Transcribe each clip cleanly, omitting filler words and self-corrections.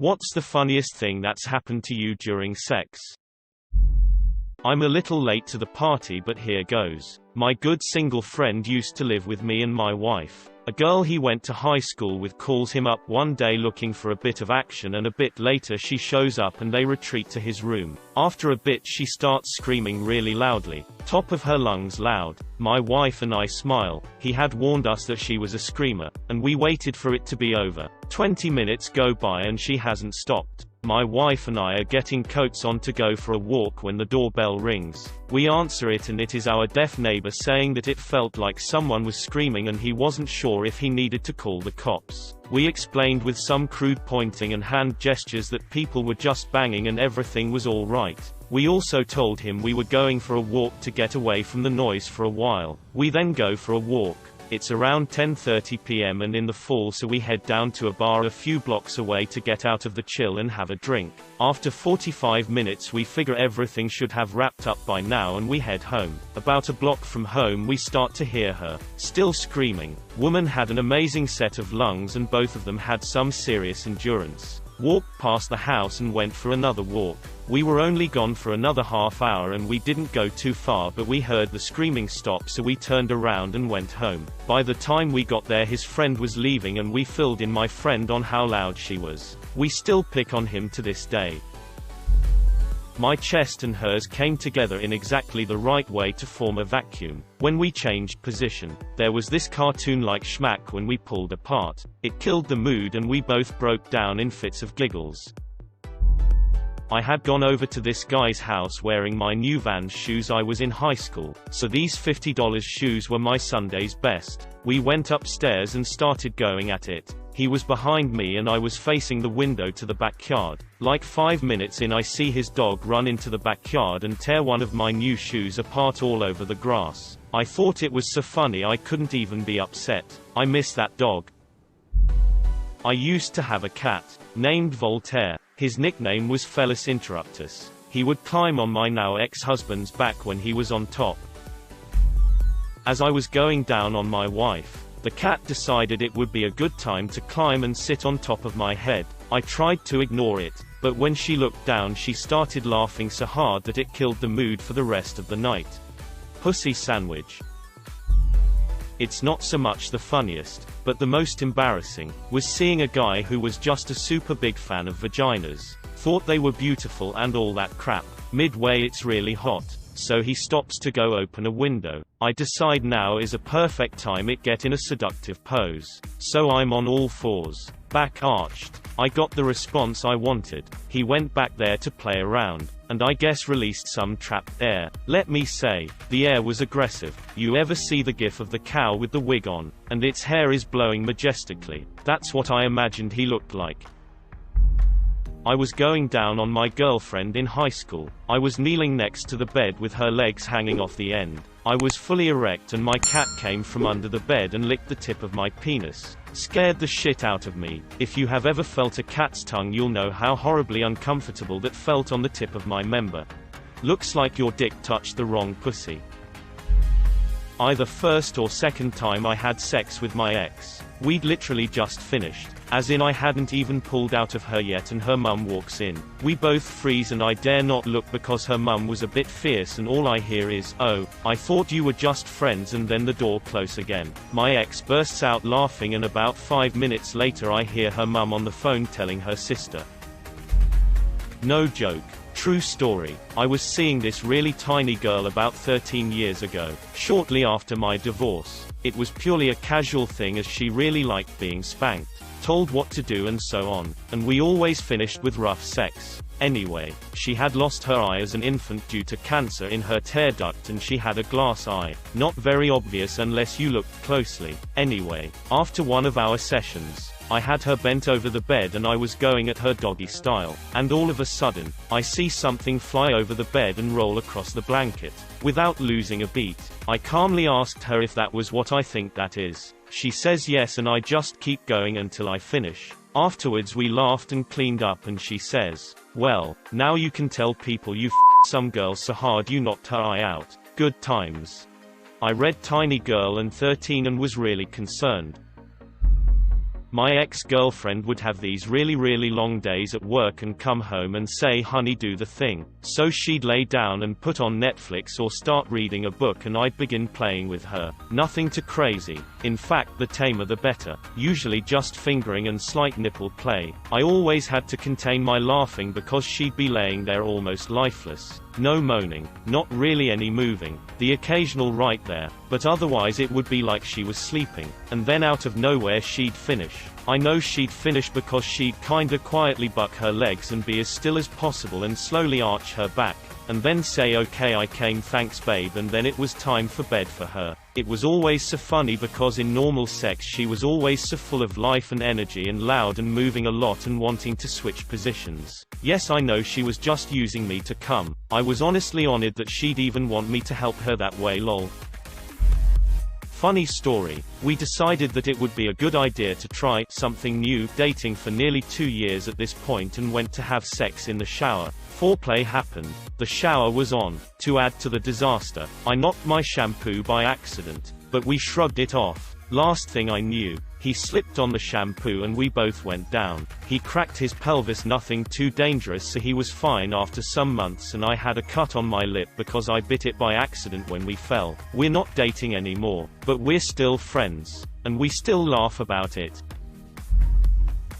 What's the funniest thing that's happened to you during sex? I'm a little late to the party, but here goes. My good single friend used to live with me and my wife. A girl he went to high school with calls him up one day looking for a bit of action, and a bit later she shows up and they retreat to his room. After a bit she starts screaming really loudly, top of her lungs loud. My wife and I smile. He had warned us that she was a screamer, and we waited for it to be over. 20 minutes go by and she hasn't stopped. My wife and I are getting coats on to go for a walk when the doorbell rings. We answer it and it is our deaf neighbor saying that it felt like someone was screaming and he wasn't sure if he needed to call the cops. We explained with some crude pointing and hand gestures that people were just banging and everything was all right. We also told him we were going for a walk to get away from the noise for a while. We then go for a walk. It's around 10:30 p.m. and in the fall, so we head down to a bar a few blocks away to get out of the chill and have a drink. After 45 minutes we figure everything should have wrapped up by now and we head home. About a block from home we start to hear her, still screaming. Woman had an amazing set of lungs and both of them had some serious endurance. Walked past the house and went for another walk. We were only gone for another half hour and we didn't go too far, but we heard the screaming stop, so we turned around and went home. By the time we got there his friend was leaving and we filled in my friend on how loud she was. We still pick on him to this day. My chest and hers came together in exactly the right way to form a vacuum. When we changed position, there was this cartoon-like schmack when we pulled apart. It killed the mood and we both broke down in fits of giggles. I had gone over to this guy's house wearing my new Vans shoes. I was in high school, so these $50 shoes were my Sunday's best. We went upstairs and started going at it. He was behind me and I was facing the window to the backyard. Like 5 minutes in I see his dog run into the backyard and tear one of my new shoes apart all over the grass. I thought it was so funny I couldn't even be upset. I miss that dog. I used to have a cat, named Voltaire. His nickname was Felis Interruptus. He would climb on my now ex-husband's back when he was on top. As I was going down on my wife, the cat decided it would be a good time to climb and sit on top of my head. I tried to ignore it, but when she looked down she started laughing so hard that it killed the mood for the rest of the night. Pussy sandwich. It's not so much the funniest, but the most embarrassing, was seeing a guy who was just a super big fan of vaginas. Thought they were beautiful and all that crap. Midway it's really hot, so he stops to go open a window. I decide now is a perfect time it get in a seductive pose. So I'm on all fours, back arched. I got the response I wanted. He went back there to play around, and I guess released some trapped air. Let me say, the air was aggressive. You ever see the gif of the cow with the wig on, and its hair is blowing majestically? That's what I imagined he looked like. I was going down on my girlfriend in high school. I was kneeling next to the bed with her legs hanging off the end. I was fully erect and my cat came from under the bed and licked the tip of my penis. Scared the shit out of me. If you have ever felt a cat's tongue you'll know how horribly uncomfortable that felt on the tip of my member. Looks like your dick touched the wrong pussy. Either first or second time I had sex with my ex. We'd literally just finished. As in I hadn't even pulled out of her yet and her mum walks in. We both freeze and I dare not look because her mum was a bit fierce and all I hear is, "Oh, I thought you were just friends," and then the door close again. My ex bursts out laughing and about 5 minutes later I hear her mum on the phone telling her sister. No joke. True story. I was seeing this really tiny girl about 13 years ago, shortly after my divorce. It was purely a casual thing as she really liked being spanked, told what to do and so on, and we always finished with rough sex. Anyway, she had lost her eye as an infant due to cancer in her tear duct and she had a glass eye. Not very obvious unless you looked closely. Anyway, after one of our sessions, I had her bent over the bed and I was going at her doggy style, and all of a sudden, I see something fly over the bed and roll across the blanket. Without losing a beat, I calmly asked her if that was what I think that is. She says yes and I just keep going until I finish. Afterwards we laughed and cleaned up and she says, "Well, now you can tell people you some girl so hard you knocked her eye out. Good times." I read Tiny Girl and 13 and was really concerned. My ex-girlfriend would have these really long days at work and come home and say, honey, do the thing. So she'd lay down and put on Netflix or start reading a book and I'd begin playing with her. Nothing too crazy. In fact, the tamer the better. Usually just fingering and slight nipple play. I always had to contain my laughing because she'd be laying there almost lifeless. No moaning, not really any moving, the occasional right there, but otherwise it would be like she was sleeping, and then out of nowhere she'd finish. I know she'd finish because she'd kinda quietly buck her legs and be as still as possible and slowly arch her back, and then say okay I came thanks babe, and then it was time for bed for her. It was always so funny because in normal sex she was always so full of life and energy and loud and moving a lot and wanting to switch positions. Yes, I know she was just using me to come. I was honestly honored that she'd even want me to help her that way, lol. Funny story, we decided that it would be a good idea to try something new, dating for nearly 2 years at this point, and went to have sex in the shower. Foreplay happened. The shower was on. To add to the disaster, I knocked my shampoo by accident, but we shrugged it off. Last thing I knew, he slipped on the shampoo and we both went down. He cracked his pelvis, nothing too dangerous, so he was fine after some months, and I had a cut on my lip because I bit it by accident when we fell. We're not dating anymore, but we're still friends, and we still laugh about it.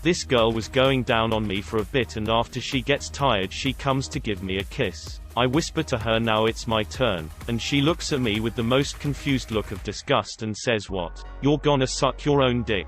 This girl was going down on me for a bit, and after she gets tired she comes to give me a kiss. I whisper to her, now it's my turn, and she looks at me with the most confused look of disgust and says, what? You're gonna suck your own dick?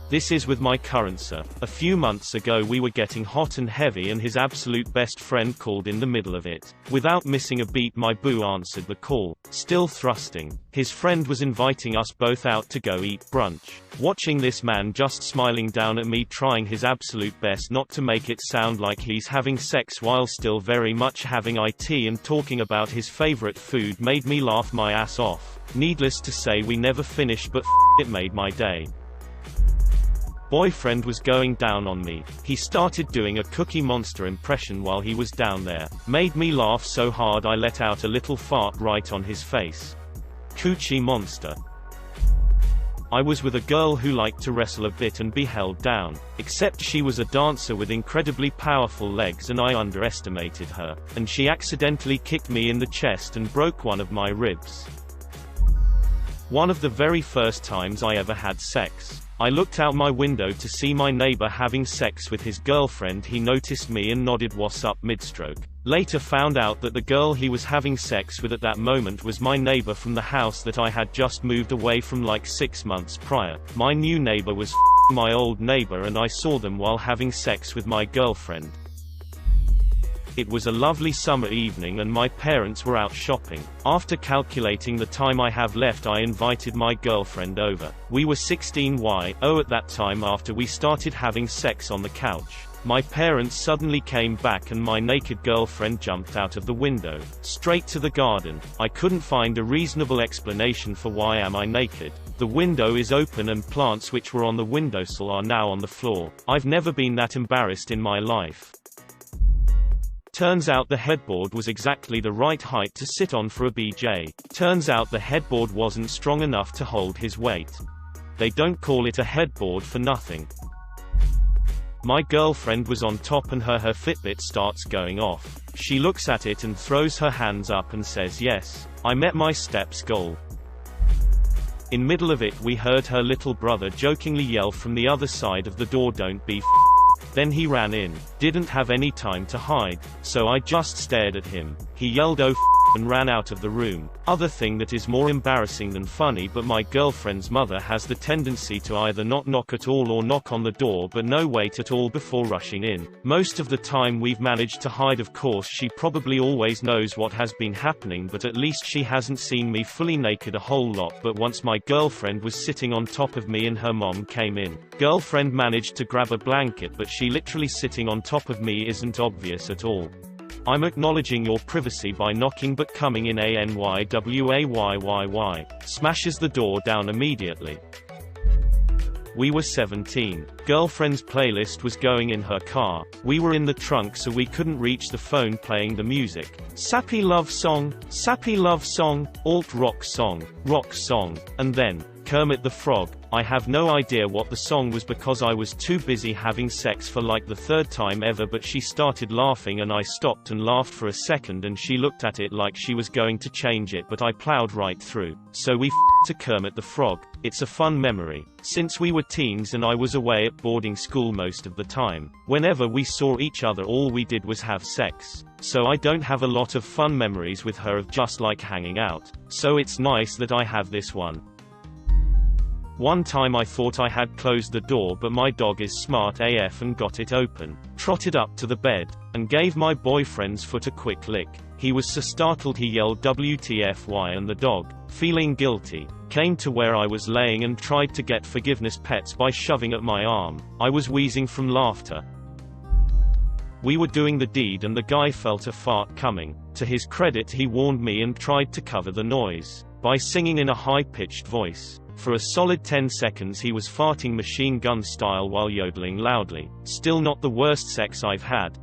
This is with my current sir. A few months ago we were getting hot and heavy and his absolute best friend called in the middle of it. Without missing a beat my boo answered the call, still thrusting. His friend was inviting us both out to go eat brunch. Watching this man just smiling down at me, trying his absolute best not to make it sound like he's having sex while still very much having it, and talking about his favorite food made me laugh my ass off. Needless to say we never finished, but it made my day. Boyfriend was going down on me. He started doing a Cookie Monster impression while he was down there. Made me laugh so hard I let out a little fart right on his face. Coochie Monster. I was with a girl who liked to wrestle a bit and be held down, except she was a dancer with incredibly powerful legs and I underestimated her, and she accidentally kicked me in the chest and broke one of my ribs. One of the very first times I ever had sex. I looked out my window to see my neighbor having sex with his girlfriend. He noticed me and nodded what's up mid-stroke. Later found out that the girl he was having sex with at that moment was my neighbor from the house that I had just moved away from like 6 months prior. My new neighbor was my old neighbor, and I saw them while having sex with my girlfriend. It was a lovely summer evening and my parents were out shopping. After calculating the time I have left, I invited my girlfriend over. We were 16 at that time. After we started having sex on the couch, my parents suddenly came back and my naked girlfriend jumped out of the window, straight to the garden. I couldn't find a reasonable explanation for why am I naked. The window is open and plants which were on the windowsill are now on the floor. I've never been that embarrassed in my life. Turns out the headboard was exactly the right height to sit on for a BJ. Turns out the headboard wasn't strong enough to hold his weight. They don't call it a headboard for nothing. My girlfriend was on top and her Fitbit starts going off. She looks at it and throws her hands up and says, yes, I met my steps goal. In middle of it we heard her little brother jokingly yell from the other side of the door, don't be Then he ran in. Didn't have any time to hide, so I just stared at him. He yelled oh and ran out of the room. Other thing that is more embarrassing than funny, but my girlfriend's mother has the tendency to either not knock at all or knock on the door but no wait at all before rushing in. Most of the time we've managed to hide. Of course she probably always knows what has been happening, but at least she hasn't seen me fully naked a whole lot. But once my girlfriend was sitting on top of me and her mom came in. Girlfriend managed to grab a blanket, but she literally sitting on top of me isn't obvious at all. I'm acknowledging your privacy by knocking but coming in ANYWAYYY. Smashes the door down immediately. We were 17. Girlfriend's playlist was going in her car. We were in the trunk so we couldn't reach the phone, playing the music. Sappy love song, alt rock song, and then Kermit the Frog. I have no idea what the song was because I was too busy having sex for like the third time ever, but she started laughing and I stopped and laughed for a second and she looked at it like she was going to change it, but I plowed right through. So we to Kermit the Frog. It's a fun memory. Since we were teens and I was away at boarding school most of the time, whenever we saw each other all we did was have sex. So I don't have a lot of fun memories with her of just like hanging out. So it's nice that I have this one. One time I thought I had closed the door, but my dog is smart AF and got it open, trotted up to the bed, and gave my boyfriend's foot a quick lick. He was so startled he yelled WTFY, and the dog, feeling guilty, came to where I was laying and tried to get forgiveness pets by shoving at my arm. I was wheezing from laughter. We were doing the deed and the guy felt a fart coming. To his credit, he warned me and tried to cover the noise by singing in a high-pitched voice. For a solid 10 seconds he was farting machine gun style while yodeling loudly. Still not the worst sex I've had,